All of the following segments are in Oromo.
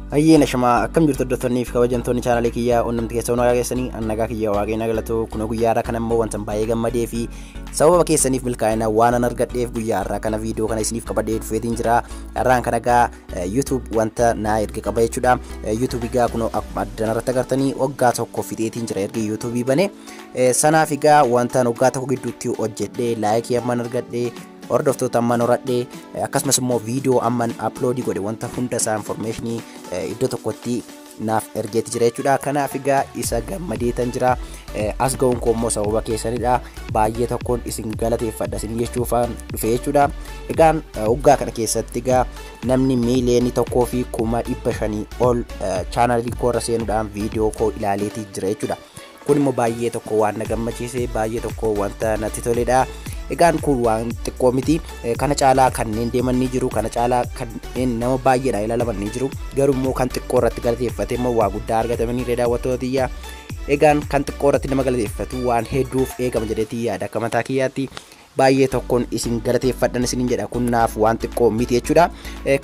Ayyee nashama akkam jirtu hordoftoonniif kabajamtoonni chaanaalii kiyyaa onnamti keessa onaa keessanii annagaa kiyyaa waaqayyoon galatu kun guyyaa irraa kana immoo wanta baay'ee gammadee fi sababa keessaniif milkaa'ina waan an argadheef guyyaa irraa kana viidiyoo kana isiniif qabadhee dhufeetiin jira. Irraan kana gaa YouTube wanta naa erga qaba jechuudha. YouTube gaa kun akkuma addana irratti agartanii waggaa tokko fixeetiin jira erga YouTube bane. Sanaaf gaa wanta waggaa tokko gidduutti hojjedhee laayikii amman argadhee hordoftoota amman horadhee akkasumas immoo viidiyoo amman upload godhe wanta hunda isaa informationii iddoo tokkotti naaf ergeetti jira jechuudha. Kanaaf egaa isa gammadeetan jira. As ga'uun koo immoo sababa keessanidha. Baay'ee tokkoon isin galateeffadha isin jechuufaan dhufe jechuudha. Egaan waggaa kana keessatti egaa namni miiliyoonii 1,500 ol chaanaalii koorra seenuudhaan viidiyoo koo ilaaleetii jira jechuudha. Kun immoo baay'ee tokko waan na gammachiise, baay'ee tokko wanta natti toledha. Egaan kun waan xiqqoo miti. Kana caalaa kanneen deeman ni jiru, kana caalaa kanneen nama baay'eedhaan ilaalaman ni jiru. Garuu immoo kan xiqqoo irratti galateeffate immoo waa guddaa argatamanii daawwattootiyyaa. Egaan kan xiqqoo irratti nama galateeffatu waan hedduuf eegama jedheetii yaada akka mataa kiyyaatti. Baay'ee tokkoon isin galateeffadhan isinin jedha kun naaf waan xiqqoo miti jechuudha.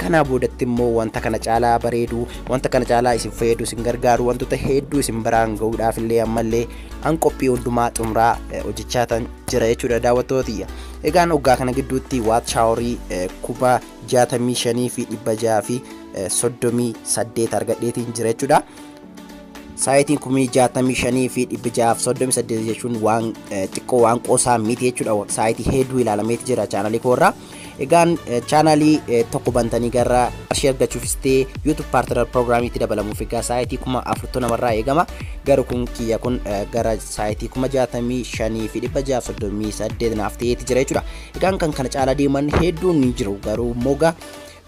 Kana boodatti immoo wanta kana caalaa bareedu, wanta kana caalaa isin fayyadu, isin gargaaru, wantoota hedduu isin biraan ga'uudhaaf illee ammallee an qophii hundumaa xumuraa hojjechaatan jira jechuudha daawwattootiyya. Egaan waggaa kana gidduutti waatshaaworii 65,638 argadheetiin jira jechuudha. Saayitiin 65,638 jechuun waan xiqqoo waan qoosaa miti jechuudha. Saayitii hedduu ilaalameeti jira chaanaalii koorraa. Egaan chaanaalii tokko bantanii gara qarshii argachuufis ta'ee YouTube Partner Programmiitti dabalamuuf egaa saayitii 40 irraa eegama. Garuu kun kiyya kun gara saayitii 65,638 naaf ta'eeti jira jechuudha. Egaan kan kana caalaa deeman hedduun ni jiru. Garuu moga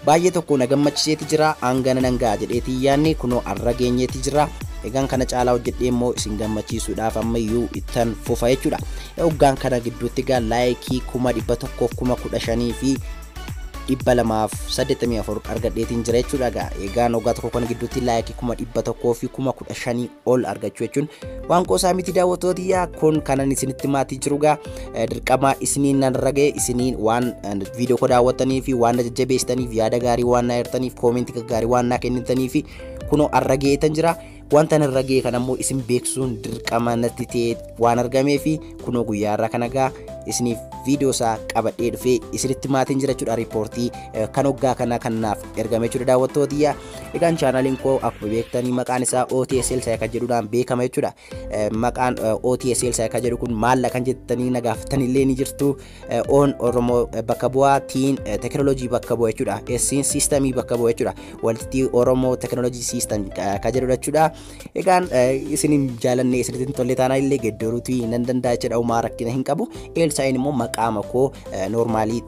baay'ee tokko na gammachiiseeti jira. Hangana nangaa jedheetii yaanni kunoo arra geenyeeti jira. Egaan kana caalaa hojjedhee immoo isin gammachiisuudhaaf ammayyuu ittan fufa jechuudha. Waggaan kana gidduutti egaa laayikii 1,115 fi 284 argadheetiin jira jechuudha. Egaan waggaa tokko kana gidduutti laayikii 100 fi 15,000 ol argachuu jechuun waan qoosaa miti daawwattootiyyaa. Kun kanan isinitti maatii jiru gaa dirqama isiniin nan ragee isiniin waan viidiyoo koo daawwattanii fi waan jajjabeessitaniif yaada gaarii waan naa hirtaniif koomentii gaarii waan naa kennitanii fi kunoo arrageetan jira. Wanta nan ragee kana immoo isin beeksuun dirqama natti ta'e waan argamee fi kunoo guyyaa irraa kana gaa isiniif viidiyoo isaa qabadhee dhufee isinitti maatiin jira jechuudha. Riippoortii kan waggaa kana kanaaf ergame jechuudha daawwattootiyyaa. Egaan chaanaaliin koo akkuma beektanii maqaan isaa OTSL Saayika jedhuudhaan beekama jechuudha. Maqaan OTSL Saayika jedhu kun maalla kan jettanii na gaafattanillee ni jirtu. On Oromoo bakka bu'aa, Tiin Teknooloojii bakka bu'a jechuudha. Esiin Siistamii bakka bu'a jechuudha. Walitti Oromoo Teknooloojii Siistam kan jedhudha jechuudha. Egaan isinin jaalannee isinitti tolle taanaa illee geddeeruutii nan danda'a jechuudha. Uumaa rakkina hin qabu. Eelsaayin immoo maqaama koo noormaalii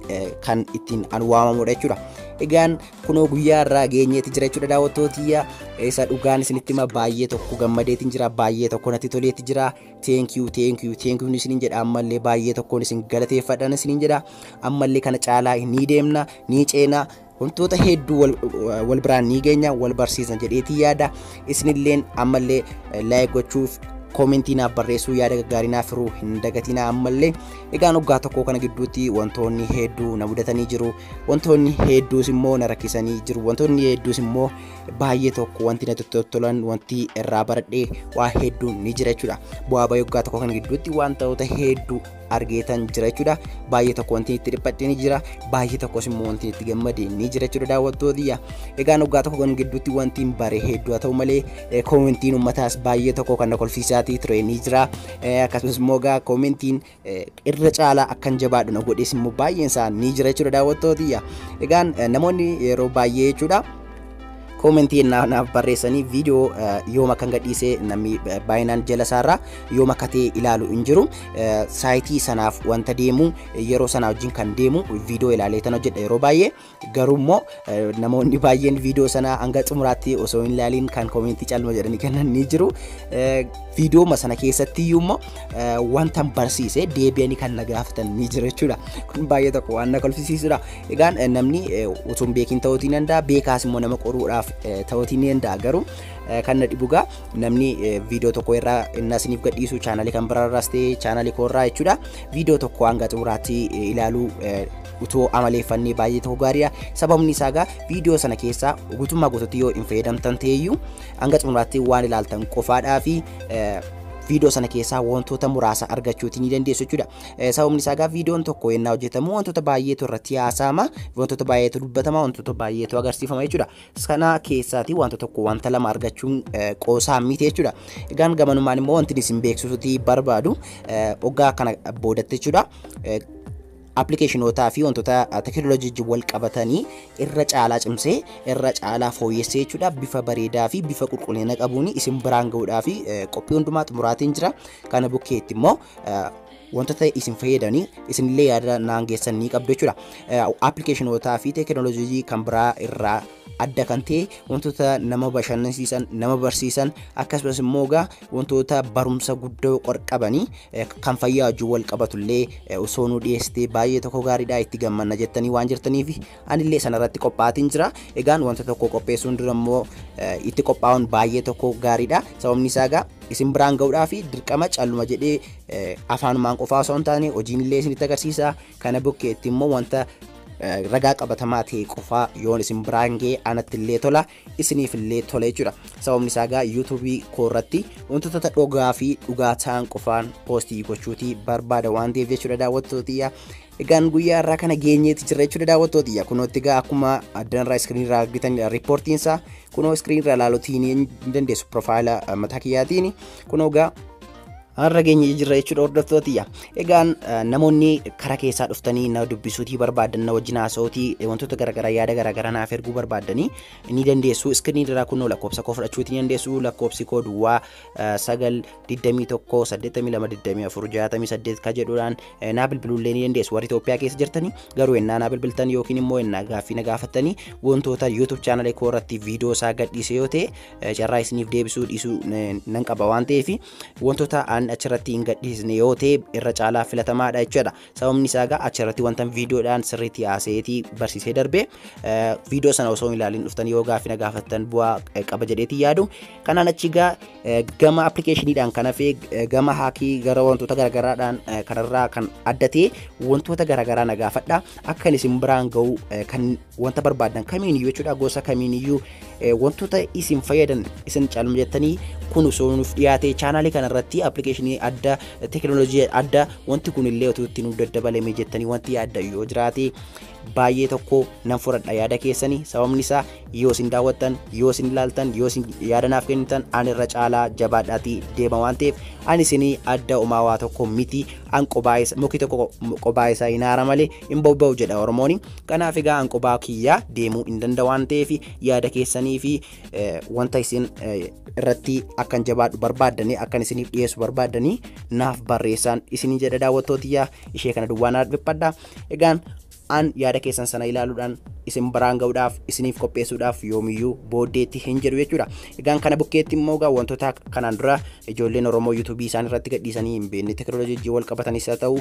kan ittiin an waamamudha jechuudha. Egaan kunoo guyyaa irraa geenyeeti jira jechuudha daawwattootiyyaa. Isa dhugaan isinitti hima baay'ee tokko gammadeetiin jira, baay'ee tokko natti toleetti jira. Thank you isinin jedha. Ammallee baay'ee tokkoon isin galateeffadhan isinin jedha. Ammallee kana caalaa ni deemna, ni ceena. Wantoota hedduu wal biraan ni geenya, wal barsiisan jedheetii yaada. Isinilleen ammallee laayik gochuuf koomentii naaf barreessuu yaada gaggaarii naaf hiruu hin dagatinaa ammallee. Egaan waggaa tokko kana gidduutti wantoonni hedduu na mudatanii jiru. Wantoonni hedduus immoo na rakkisanii jiru. Wantoonni hedduus immoo baay'ee tokko wanti natti tolan wanti irraa baradhee waa hedduu ni jira jechuudha. Bu'aa bayii waggaa tokko kana gidduutti wantoota hedduu argeetan jira jechuudha. Baay'ee tokko wanti itti dhiphadhee ni jira. Baay'ee tokkos immoo wanti itti gammade ni jira jechuudha daawwattootiyyaa. Egaan waggaa tokko kana gidduutti wanti bare hedduu haa ta'u malee koomentiin uummataas baay'ee tokko kan na kolfiisaatii ture ni jira. Akkasumas immoo gaa koomentiin irra caalaa akkan jabaadhu na godhees immoo baay'een isaa ni jira jechuudha daawwattootiyyaa. Egaan namoonni yeroo baay'ee jechuudha koomentii naaf barreessanii viidiyoo yooma kan gadhiisee namni baay'inaan jala isaarraa yooma katee ilaalu hin jiru. Saayitii sanaaf wanta deemu yeroo sanaa wajjin kan deemu viidiyoo ilaalee tan hojjedha yeroo baay'ee. Garuu immoo namoonni baay'een viidiyoo sanaa hanga xumuraatti osoo hin ilaaliin kan koomentii calma jedhanii kennan ni jiru. Viidiyoo sana keessatti iyyuu immoo wanta barsiise deebi'anii kan na gaafatan ni jira jechuudha. Kun baay'ee tokko waan na kolfisiisudha. Egaan namni osoo hin beekin ta'uutii danda'a, beekaas immoo nama qoruudhaaf naaf ta'uutiin ni danda'a garuu kan na dhibugaa namni viidiyoo tokko irraa inni isiniif gadhiisu chaanalii kan biraarraas ta'e chaanalii koorraa jechuudha viidiyoo tokko hanga xumuraatti ilaaluu utoo amaleeffannee baay'ee ta'uu gaariidha. Sababni isaa egaa viidiyoo sana keessaa guutummaa guutuutti yoo hin fayyadamtan ta'eyyuu hanga xumuraatti waan ilaaltan qofaadhaa fi viidiyoo sana keessaa wantoota muraasa argachuutii ni dandeessu jechuudha. Sababni isaa egaa viidiyoon tokko yennaa hojjetamu wantoota baay'eetu irratti haasa'ama, wantoota baay'eetu dubbatama, wantoota baay'eetu agarsiifama jechuudha. Kana keessaati wanta tokko wanta lama argachuun qoosaa miti jechuudha. Egaan gamanumaan immoo wanti isin beeksisuuti barbaadu hoggaa kana boodatti jechuudha. Appilikeeshinoota fi wantoota teekinooloojii wal qabatanii irra caalaa cimsee irra caalaa fooyyessee jechuudha bifa bareedaa fi bifa qulqullina qabuun isin biraan ga'uudhaa fi qophii hundumaa xumuraatiin jira. Kana bukkeetti immoo wantoota isin fayyadanii isinillee yaada naangeessan ni qabdu jechuudha. Appilikeeshinoota fi teekinooloojii kan biraa irraa adda kan ta'e wantoota nama bashannansiisan nama barsiisan akkasumas immoo egaa wantoota barumsa guddoo qorqabanii kan fayyaa wajjin wal qabatullee osoo nu dhiyeessitee baay'ee tokko gaariidha itti gammanna jettanii waan jirtaniif anillee sanarratti qophaa'aatiin jira. Egaan wanta tokko qopheessuun dura immoo itti qophaa'uun baay'ee tokko gaariidha. Sababni isaa egaa isin biraan ga'uudhaa fi dirqama calluma jedhee afaanumaan qofaa osoo hin taane hojiinillee isinitti agarsiisa. Kana bukkeetti immoo wanta ragaa qabatamaa ta'e qofaa yoon isin biraan ga'e anattillee tola isiniifillee tola jechuudha. Sababni isaa egaa yuutuubii koorratti wantoota dhugaa fi dhugaa ta'an qofaan poostii gochuutii barbaada waan ta'eef jechuudha daawwattootiyya. Egaan guyyaa irraa kana geenyeetti jirra jechuudha daawwattootiyya. Kunootti egaa akkuma addanarraa iskiriinirraa argitan riippoortiinsaa kunoo iskiriinirraa ilaaluutiin ni dandeessu profaayila mataa kiyyaatiin kunoo egaa har'a geenye jirra jechuudha hordoftootiyya. Egaan namoonni karaa keessaa dhuftanii na dubbisuutii barbaadan na wajjin haasa'uutii wantoota garaagaraa yaada garaagaraa naaf erguu barbaadanii ni dandeessu. Iskiriinirraa kunoo lakkoofsa koo fudhachuutii ni dandeessu. Lakkoofsi koo duwwaa 921822468 ka jedhuudhaan naa bilbiluullee ni dandeessu. Warri Itoophiyaa keessa jirtanii garuu ennaa naa bilbiltanii yookiin immoo ennaa gaaffii na gaafattanii wantoota YouTube chaanalee koo irratti viidiyoo isaa gadhiise yoo ta'e carraa isiniif deebisuu dhiisuu nan qaba waan ta'eef wantoota achirratti hin gadhiisne yoo ta'e irra caalaa filatamaadha jechuudha. Sababni isaa egaa achirratti wanta viidiyoodhaan sirriitti haaseetii barsiisee darbee viidiyoo sana osoo hin ilaalin dhuftanii yoo gaaffii na gaafattan bu'aa qaba jedheetii yaadu. Kanaan achi egaa gama appilikeeshiniidhaan kan hafee gama haakii gara wantoota garaagaraadhaan kanarraa kan adda ta'e wantoota garaagaraa na gaafadha. Akka isin biraan ga'u kan wanta barbaadan kamiiniyyuu jechuudha gosa kamiiniyyuu wantoota isin fayyadan isin caalma jettanii kun osoo nuuf dhiyaate chaanaalii kanarratti appilikeeshinii adda teekinooloojii adda wanti kunillee otoo itti nuuf daddabalame jettanii wanti yaadda yoo jiraate baay'ee tokko nan fudhadha yaada keessanii. Sababni isaa yoo isin daawwattan yoo isin ilaaltan yoo isin yaada naaf kennitan ani irra caalaa jabaadhaatii deema waan ta'eef ani isinii adda uumaa waa tokko miti an qobaa isa muki tokko qobaa isaa hin haara malee hin bobba'u jedha Oromooni. Kanaaf egaa an qobaa kiyyaa deemuu hin danda'a waan ta'eef yaada keessanii fi wanta isin irratti akkan jabaadhu barbaadanii akkan isiniif dhiyeessu barbaadanii naaf barreessan isinii jedha daawwattootiyyaa. Ishee kana duwwaa naaf dhiphadha. Egaan an yaada keessan sana ilaaluudhaan isin biraan ga'uudhaaf isiniif qopheessuudhaaf yoomiyyuu booddeetti hin jedhu jechuudha. Egaan kana bukkeetti immoo egaa wantoota kanaan dura ijoolleen Oromoo yuutuubii isaan irratti gadhiisanii hin beekne teekinooloojii wal qabatanis haa ta'u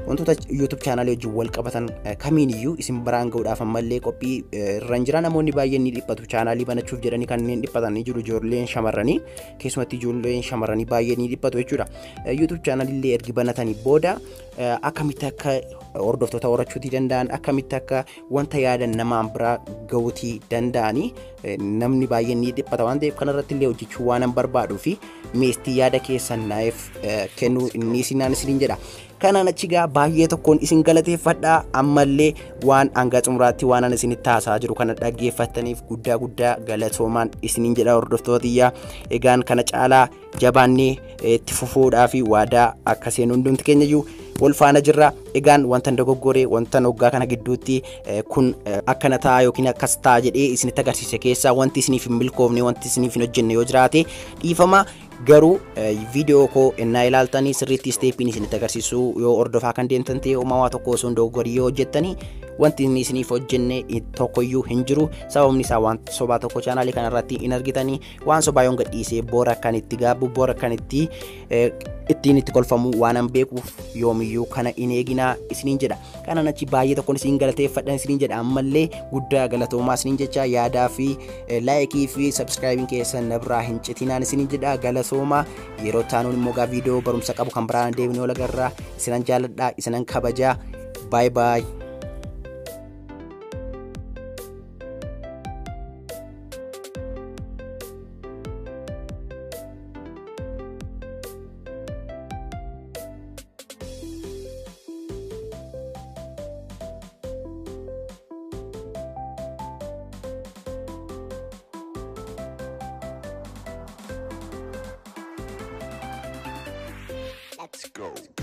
wantoota YouTube channel wajjin wal qabatan kamiiniyyuu isin biraan ga'uudhaaf ammallee qophii irra jira. Namoonni baay'een ni dhiphatu channelii banachuuf jedhanii kanneen dhiphatan ni jiru. Ijoolleen shamarranii keessumatti ijoolleen shamarranii baay'een ni dhiphatu jechuudha. YouTube channel illee ergi banatanii booda akkamitti akka hordoftoota horachuutii danda'an akkamitti akka wanta yaadan namaan bira ga'uutii danda'anii namni baay'een ni dhiphata waan ta'eef kanarratti illee hojjechuu waan an barbaaduu fi meestii yaada keessan naaf kennuu inni isinaan isiniin jedha. Kanaan achi egaa baay'ee tokkoon isin galateeffadha. Ammallee waan hanga xumuraatti waan an isinitti haasaa jiru kana dhaggeeffattaniif guddaa galatoomaan isiniin jedha hordoftootiyyaa. Egaan kana caalaa jabaannee itti fufuudhaa fi waadaa akka seenu hundumti keenyayyuu wal faana jirra. Egaan wanta dogoggoree wanta hoggaa kana gidduutti kun akkana ta'a yookiin akkas ta'a jedhee isinitti agarsiise keessaa wanti isiniif hin milkoofne wanti isiniif hin hojjenne yoo jiraate dhiifama. garuu viidiyoo koo innaa ilaaltanii sirriitti steepiin isinitti agarsiisu yoo ordofaa kan deemtan ta'e uumamaa tokko osoo hin doggorii yoo hojjettanii wanti inni isiniif hojjenne tokkoyyuu hin jiru. Sababni isaa waan sobaa tokko chaanaalii kanarratti hin argitanii waan sobaa yoon gadhiisee boora kan itti gaabbu boora kan ittiin itti kolfamu waan an beekuuf yoomiyyuu kana hin eeginaa isiniin jedha. Kanan achi baay'ee tokkoon isin galateeffadhan isiniin jedha. Ammallee guddaa galatoomaa isiniin jecha yaadaa fi laayikii fi sabskraayibiin keessan na biraa hin citinaan isiniin jedha. Galatoomaa yeroo taanuun immoo gaa viidiyoo barumsa qabu kan biraan deebinee ol agarraa. Isinan jaalladhaa, isinan kabajaa. Bye bye. Let's go.